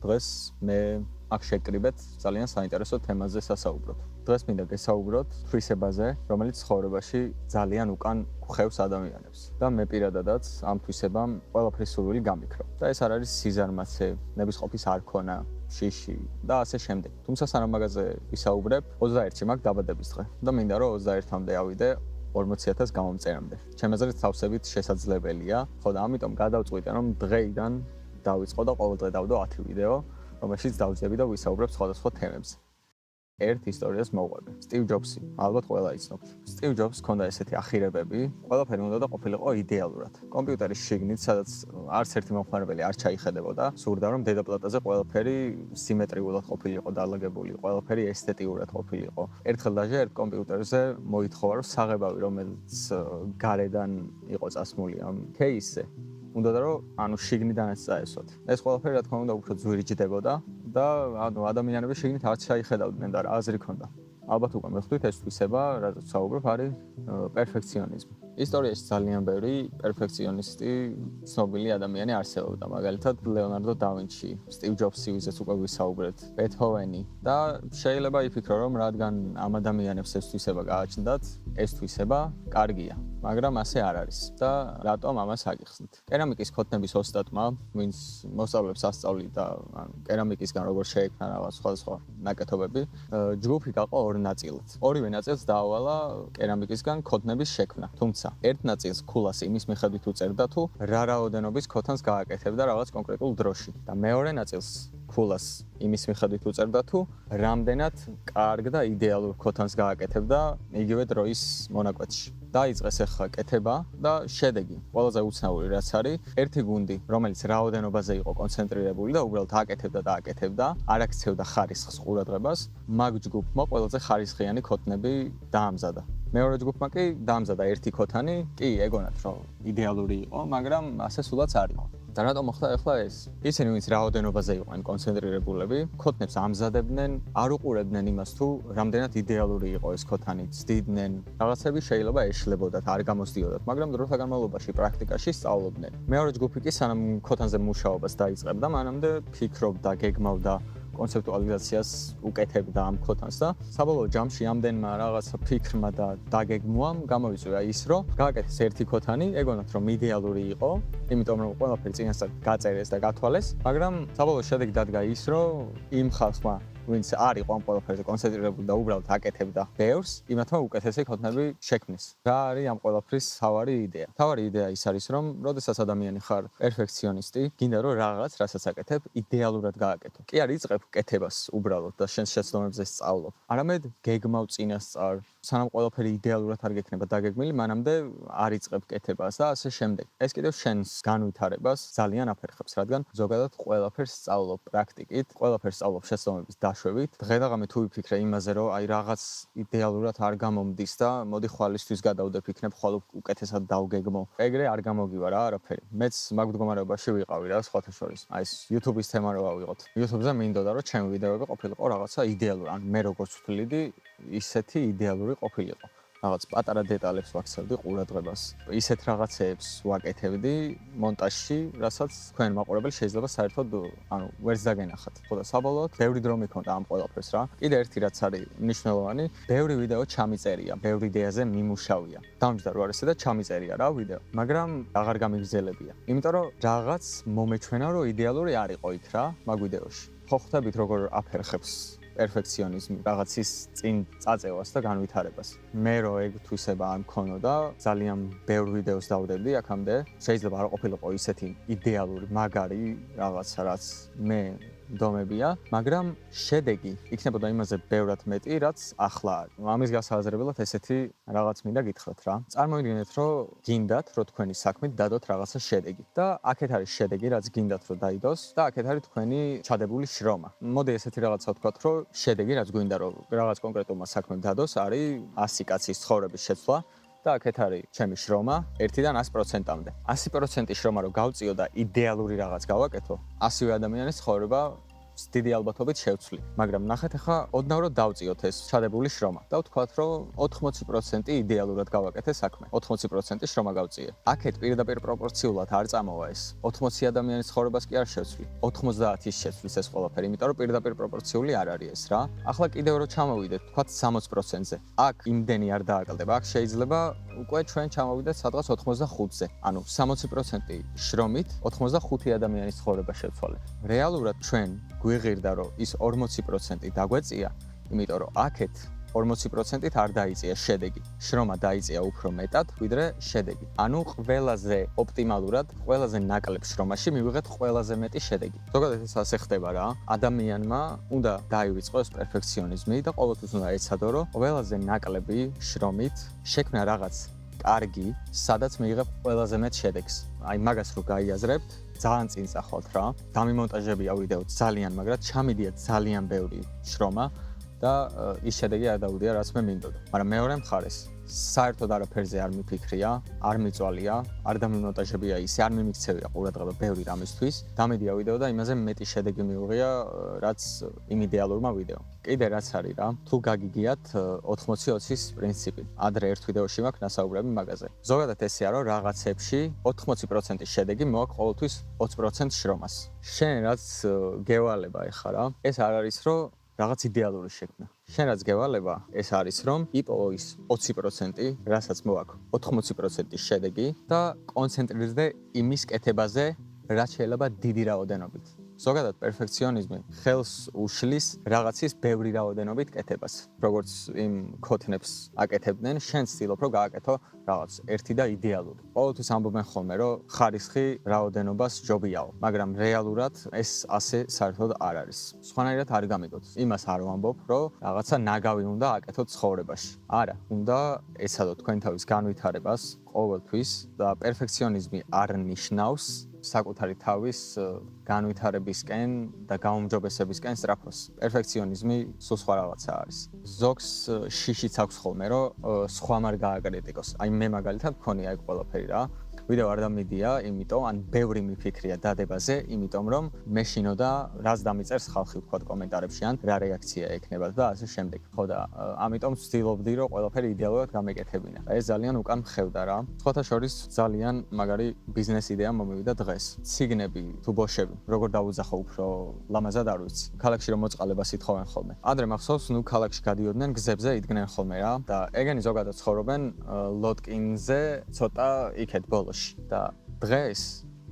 დღეს მე აქ შეკრიბეთ ძალიან საინტერესო თემაზე სასაუბროთ. დღეს მინდა გესაუბროთ თვისებაზე, რომელიც ცხოვრებაში ძალიან უკან გვხევს ადამიანებს. და მე პირადადაც ამ თვისებამ ყველაფრის სურვილი გამიქრო. და ეს არ არის სიზარმაცე, ნებისყოფის არქონა, შიში და ასე შემდეგ. თუმცა სანამ მაგაზე ვისაუბრებ, 21-ში მაქვს დაბადების დღე და მინდა რომ 21-მდე ავიდე 40,000 გამომწერამდე. ჩემი აზრით თავსებით შესაძლებელია, ხო და ამიტომ გადავწყვიტე რომ დღეიდან დავიწყო და ყოველ დღე დავდო 10 ვიდეო, რომელშიც დავძები და ვისაუბრებ სხვადასხვა თემებზე. ერთ ისტორიას მოვყვები. სტივ ჯობსი, ალბათ ყველა იცნობთ. სტივ ჯობს ჰქონდა ესეთი ახირებები, ყველაფერი უნდა და ყოფილიყო იდეალურად. კომპიუტერის შიგნით, სადაც არც ერთი მომხმარებელი არ ჩაიხედებოდა, სურდა რომ დედაპლატაზე ყველაფერი სიმეტრიულად ყოფილიყო დალაგებული, ყველაფერი ესთეტიურად ყოფილიყო. ერთხელ დაჟე ერთ კომპიუტერზე მოითხოვა, რომ საღებავი, რომელიც გარედან იყო წასმული ამ кейსზე, უნდა რომ შიგნიდანაც წაესვათ. ეს ყველაფერი რა თქმა უნდა უფრო ძვირიჯდებოდა და ადამიანები შიგნით არც ჩაიხედავდნენ და რა აზრი ქონდა. ალბათ უკვე მეხსოვთ ეს თვისება, რაზეც საუბრობ, არის პერფექციონიზმი. ისტორიაში ძალიან ბევრი პერფექციონისტი ცნობილი ადამიანი არსებობდა, მაგალითად ლეონარდო და ვინჩი, სტივ ჯობსი, ვიზეც უკვე ვისაუბრეთ, ბეთჰოვენი და შეიძლება იფიქრო, რომ რადგან ამ ადამიანებს ეს თვისება გააჩნდათ, ეს თვისება კარგია. მაგრამ ასე არ არის და რატომ ამას აგიხსნით? კერამიკის ქოთნების ოსტატმა, ვინც მოსწავლეებს ასწავლიდა კერამიკისგან როგორ შეექმნა რაღაც სხვადასხვა ნაკეთობები, ჯგუფი გაყო ორ ნაწილად. ორივე ნაწილს დაავალა კერამიკისგან ქოთნების შექმნა. თუმცა ერთ ნაწილს ქულას იმის მიხედვით უწერდა თუ რა რაოდენობის ქოთანს გააკეთებდა რაღაც კონკრეტულ დროში და მეორე ნაწილს ქულას იმის მიხედვით უწერდა თუ რამდენად კარგ და იდეალურ ქოთანს გააკეთებდა იგივე დროის მონაკვეთში. დაიწყეს ახლა კეთება და შედეგი. ყველაზე უცნაური რაც არის, ერთი გუნდი, რომელიც რაოდენობაზე იყო კონცენტრირებული და უბრალოდ აკეთებდა, არ აქცევდა ხარისხს ყურადღებას, მაგ ჯგუფმა ყველაზე ხარისხიანი ქოთნები დაამზადა. მეორე ჯგუფმა კი დაამზადა ერთი ქოთანი, კი ეგონათ რომ იდეალური იყო, მაგრამ ასე სულაც არ იყო. და რატომ მოხდა ახლა ეს? ისინი ვინც რაოდენობაზე იყვნენ კონცენტრირებულები, ქოთნებს ამზადებდნენ, არ უყურებდნენ იმას თუ რამდენად იდეალური იყო ეს ქოთანი, ცდიდნენ, რაღაცები შეიძლება ეშლებოდათ, არ გამოსდიოდათ, მაგრამ დროთა განმავლობაში პრაქტიკაში სწავლობდნენ. მეორე ჯგუფი კი სანამ ქოთანზე მუშაობას დაიწყებდა, მანამდე ფიქრობდა, გეგმავდა კონცეპტუალიზაციას უკეთებდა ამ ქოთანს და საბოლოო ჯამში ამდენმა რაღაცა ფიქრმა და დაგეგმვამ გამოვიწვია ის, რომ გააკეთეს ერთი ქოთანი, ეგონათ რომ იდეალური იყო, იმიტომ რომ ყველაფერი წინასწარ გაწერეს და გათვალეს, მაგრამ საბოლოო შედეგი დადგა ის, რომ იმ ხალხმა ვინც არ იყო ამ ყველაფერზე კონცენტრირებული და უბრალოდ აკეთებდა ბევრს, იმათმა უკეთესი ქოთნები შექმნეს. რა არის ამ ყველაფრის თავარი იდეა? თავარი იდეა ის არის, რომ როდესაც ადამიანი ხარ პერფექციონისტი, გინდა რომ რაღაც, რასაც აკეთებ, იდეალურად გააკეთო. კი არ იწყებ კეთებას უბრალოდ და შენს შეცდომებზე სწავლობ. არამედ გეგმავ წინასწარ, სანამ ყველაფერი იდეალურად არ გექნება დაგეგმილი, მანამდე არ იწყებ კეთებას და ასე შემდეგ. ეს კიდევ შენს განვითარებას ძალიან აფერხებს, რადგან ზოგადად ყველაფერს სწავლობ პრაქტიკით, ყველაფერს სწავლობ შეცდომების დაშვებით. დღე-დღე თუ ვიფიქრე იმაზე, რომ აი რაღაც იდეალურად არ გამომდის და მოდი ხვალისთვის გადავდე, ვიქნებ ხვალ უკეთესად დავგეგმო. ეგრე არ გამოგივა რა არაფერი. მეც მაგ მდგომარეობაში ვიყავი რა სხვათა შორის. აი ეს YouTube-ის თემა რო ავიღოთ. YouTube-ზე მინდოდა რომ ჩემი ვიდეოები ყოფილიყო რაღაცა იდეალური. ან მე როგორც ვთვლიდი, ისეთი იდეალური ყოფილიყო. რაღაც პატარა დეტალებს ვაქცევდი ყურადღებას. ისეთ რაღაცეებს ვაკეთებდი მონტაჟში, რასაც თქვენ მაყურებელი შეიძლება საერთოდ ვერც დაგენახათ. ხო და საბოლოოდ ბევრი დრო მიქონდა ამ ყველაფერს რა. კიდე ერთი რაც არის მნიშვნელოვანი, ბევრი ვიდეო ჩამიწერია, ბევრი იდეაზე მიმუშავია. დამჯდა რო არის და ჩამიწერია რა ვიდეო, მაგრამ აღარ გამიგრძელებია. იმიტომ რომ რაღაც მომეჩვენა რომ იდეალური არ იყო იქ რა მაგ ვიდეოში. ხო ხვდებით როგორ აფერხებს პერფექციონიზმი რაღაცის წინ წაწევას და განვითარებას. მე რო ეგ თვისება არ მქონოდა, ძალიან ბევრ ვიდეოს დავდებდი აქამდე. შეიძლება არ ყოფილიყო ისეთი იდეალური, მაგარი რაღაცა, რაც მე დომებია, მაგრამ შედეგი იქნებოდა იმაზე ბევრად მეტი, რაც ახლა არის. ამის გასააზრებელად ესეთი რაღაც მინდა გითხრათ რა. წარმოიდგინეთ, რომ გინდათ, რომ თქვენი საქმით დადოთ რაღაცა შედეგი და აქეთ არის შედეგი, რაც გინდათ, რომ დაიდოს და აქეთ არის თქვენი ჩადებული შრომა. მოდი ესეთი რაღაცა ვთქვათ, რომ შედეგი, რაც გვინდა, რომ რაღაც კონკრეტულმა საქმემ დადოს, არის 100 კაცის ცხოვრების შეცვლა. და აქეთ არის ჩემი შრომა 1-დან 100%-მდე. 100% შრომა რო გავწიო და იდეალური რაღაც გავაკეთო, 100 ადამიანის ცხოვრება დიდი ალბათობით შევცვლი. მაგრამ ნახეთ ახლა ოდნავ რომ დავწიოთ ეს ჩადებული შრომა და ვთქვათ რომ 80% იდეალურად გავაკეთე საქმე. 80% შრომა გავწიე. აქეთ პირდაპირ პროპორციულად არ წამოვა ეს. 80 ადამიანის ცხოვრებას კი არ შევცვლი. 90-ის შეცვლის ეს ყველაფერი, იმიტომ რომ პირდაპირ პროპორციული არ არის ეს რა. ახლა კიდევ რომ ჩამოვიდეთ, ვთქვათ 60%-ზე. აქ იმდენი არ დააკლდება. აქ შეიძლება უკვე ჩვენ ჩამოვიდეთ სადღაც 85-ზე. ანუ 60% შრომით 85 ადამიანის ცხოვრება შევცვალეთ. რეალურად ჩვენ გვიღირდა რომ ის 40% დაგვეწია, იმიტომ რომ აქეთ 40%-ით არ დაიწია შედეგი. შრომა დაიწია უფრო მეტად, ვიდრე შედეგი. ანუ ყველაზე ოპტიმალურად, ყველაზე ნაკლებ შრომაში მივიღეთ ყველაზე მეტი შედეგი. ზოგადად ეს ასე ხდება რა. ადამიანმა უნდა დაივიწყოს პერფექციონიზმი და ყოველთვის უნდა ეცადო, რომ ყველაზე ნაკლები შრომით შექმნა რაღაც კარგი, სადაც მიიღებ ყველაზე მეტ შედეგს. აი მაგას რო გაიაზრებთ, ძალიან წინ წახვალთ რა. დამიმონტაჟებია ვიდეო ძალიან, მაგრამ ჩამიდია ძალიან ბევრი შრომა და ის შედეგი არ დავუდია, რაც მე მინდოდა. მაგრამ მეორე მხარეს საერთოდ არაფერზე არ მიფიქრია, არ მიწვალია, არ დამიმონტაჟებია ისე, არ მიმიქცევია ყურადღება ბევრი რამისთვის. დამედია ვიდეო და იმაზე მეტი შედეგი მიუღია, რაც იმ იდეალურმა ვიდეო. კიდე რაც არის რა, თუ გაგიგიათ 80-20-ის პრინციპი. ადრე ერთ ვიდეოში მაქვს ნასაუბრები მაგაზე. ზოგადად ესეა, რომ რაღაცებში 80% შედეგი მოაქვს ყოველთვის 20% შრომას. შენ რაც გევალება ეხლა რა, ეს არ არის რომ რაღაც იდეალური შექმნა. შენ რაც გევალება, ეს არის რომ იპოვო ის 20%, რასაც მოაქვს 80% შედეგი და კონცენტრირდე იმის კეთებაზე, რაც შეიძლება დიდი რაოდენობით. ზოგადად პერფექციონიზმი ხელს უშლის რაღაცის ბევრი რაოდენობით კეთებას. როგორც იმ ქოთნებს აკეთებდნენ, შენ ცდილობ რომ გააკეთო რაღაც ერთი და იდეალური. ყოველთვის ამბობენ ხოლმე, რომ ხარისხი რაოდენობას ჯობიაო, მაგრამ რეალურად ეს ასე საერთოდ არ არის. სხვანაირად არ გამიგოთ. იმას არ ვამბობ, რომ რაღაცა ნაგავი უნდა აკეთოთ ცხოვრებაში. არა, უნდა ეცადოთ თქვენ თავის განვითარებას ყოველთვის და პერფექციონიზმი არ ნიშნავს საკუთარი თავის განვითარებისკენ და გაუმჯობესებისკენ სწრაფოს. პერფექციონიზმი სულ სხვა რაღაცა არის. ზოგს შიშიც აქვს ხოლმე, რომ სხვამ არ გააკრიტიკოს. აი მე მაგალითად მქონია ეგ ყველაფერი რა. ვიდეო არ დამიდია, იმიტომ ან ბევრი მიფიქრია დადებაზე, იმიტომ რომ მეშინოდა რაც დამიწერს ხალხი ვთქვათ კომენტარებში ან რა რეაქცია ექნება და ასე შემდეგ. ხო და ამიტომ ვცდილობდი რომ ყველაფერი იდეალურად გამეკეთებინა. ეს ძალიან უკან მხევდა რა. სხვათა შორის ძალიან მაგარი ბიზნეს იდეა მომივიდა დღეს. ციგნები თუ ბოშები, როგორ დაუძახო უფრო ლამაზად არ ვიცი. ქალაქში რომ მოწყალებას ითხოვენ ხოლმე. ადრე მახსოვს, ნუ ქალაქში გადიოდნენ გზებზე იდგნენ ხოლმე რა და ეგენი ზოგადად ცხოვრობენ ლოტკინზე ცოტა იქეთ ბოლოში. და დღეს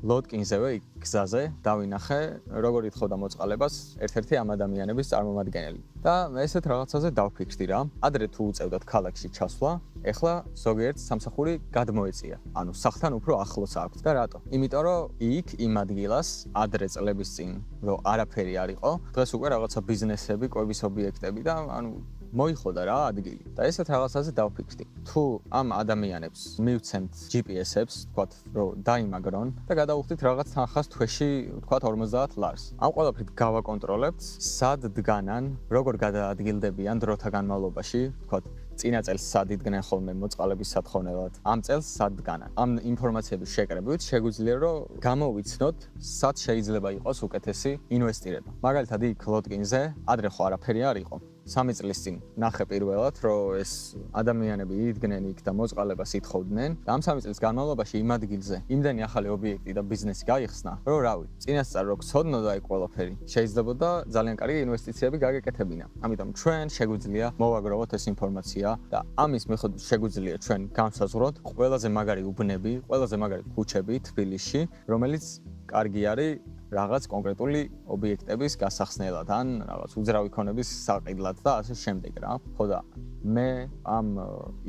ლოტკინზევე გზაზე დავინახე როგორ ითხოვდა მოწყალებას ერთ-ერთი ამ ადამიანების წარმომადგენელი და ესეთ რაღაცაზე დავფიქრდი რა. ადრე თუ უწევდათ ქალაქში ჩასვლა, ეხლა ზოგიერთ სამსახური გადმოეწია. ანუ სახლთან უფრო ახლოს აქვს და რატო? იმიტომ რომ იქ იმ ადგილას ადრე წლების წინ რომ არაფერი არ იყო, დღეს უკვე რაღაცა ბიზნესები, კვების ობიექტები და ანუ მოიხოდა რა ადგილი. და ესეთ რაღაცაზე დავფიქრდი. თუ ამ ადამიანებს მივცემთ GPS-ებს, ვთქვათ, რომ დაიმაგრონ და გადავუხდით რაღაც თანხას თვეში, ვთქვათ, 50 ლარს. ამ ყველაფრით გავაკონტროლებთ, სად დგანან, როგორ გადაადგილდებიან დროთა განმავლობაში, ვთქვათ, წინა წელს სად იდგნენ ხოლმე მოწყალების სათხოვნელად. ამ წელს სად დგანან. ამ ინფორმაციების შეკრებით შეგვიძლია რომ გამოვიცნოთ, სად შეიძლება იყოს უკეთესი ინვესტირება. მაგალითად, იქ ლოტკინზე ადრე ხო არაფერი არ იყო. 3 წლის წინ ნახე პირველად, რომ ეს ადამიანები იდგნენ იქ და მოწყალებას ითხოვდნენ და ამ 3 წლის განმავლობაში იმ ადგილზე იმდენი ახალი ობიექტი და ბიზნესი გაიხსნა, რომ რავი, წინასწარ რო გცოდნოდა ეგ ყველაფერი, შეიძლებოდა ძალიან კარგი ინვესტიციები გაგეკეთებინა. ამიტომ ჩვენ შეგვიძლია მოვაგროვოთ ეს ინფორმაცია და ამის მიხედვით შეგვიძლია ჩვენ განსაზღვროთ ყველაზე მაგარი უბნები, ყველაზე მაგარი ქუჩები თბილისში, რომელიც კარგი არის რაღაც კონკრეტული ობიექტების გასახსნელად ან რაღაც უძრავი ქონების საყიდლად და ასე შემდეგ რა. ხო და მე ამ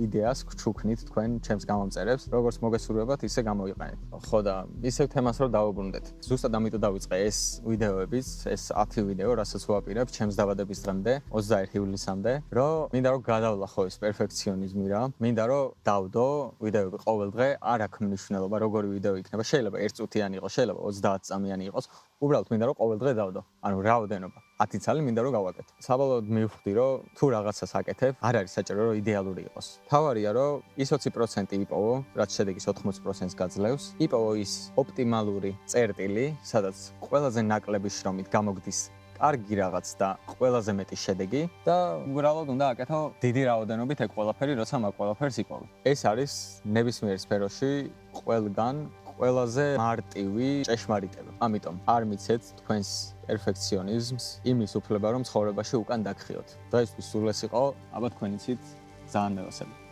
იდეას გჩუქნით თქვენ ჩემს გამომწერებს, როგორც მოგესურვებათ, ისე გამოიყენეთ. ხო და ისევ თემას რომ დავუბრუნდეთ. ზუსტად ამიტომ დავიწყე ეს ვიდეოებიც, ეს 10 ვიდეო, რასაც ვაპირებ ჩემს დაბადების დღემდე, 21 ივლისამდე, რომ მინდა რომ გადავლახო ეს პერფექციონიზმი რა. მინდა რომ დავდო ვიდეოები ყოველ დღე, არ აქვს მნიშვნელობა როგორი ვიდეო იქნება, შეიძლება 1 წუთიანი იყოს, შეიძლება 30 წამიანი იყოს. უბრალოდ მინდა რომ ყოველ დღე დავდო. ანუ რაოდენობა 10 წელი მინდა რომ გავაკეთო. საბოლოოდ მივხვდი რომ თუ რაღაცას აკეთებ, არ არის საჭირო რომ იდეალური იყოს. თავარია რომ ის 20% იპოვო, რაც შედეგის 80%-ს გაძლევს, იპოვო ის ოპტიმალური წერტილი, სადაც ყველაზე ნაკლები შრომით გამოგდის კარგი რაღაც და ყველაზე მეტი შედეგი და უბრალოდ უნდა აკეთო დიდი რაოდენობით ეგ ყველაფერი, როცა მაგ ყველაფერს იპოვე. ეს არის ნებისმიერ სფეროში ყველგან ყველაზე მარტივი ჭეშმარიტება. ამიტომ არ მიცეთ თქვენს პერფექციონიზმს იმის უფლება, რომ ცხოვრებაში უკან დაგხიოთ. დღესთვის სულ ეს იყო, აბა თქვენ იცით ძალიან მევასები.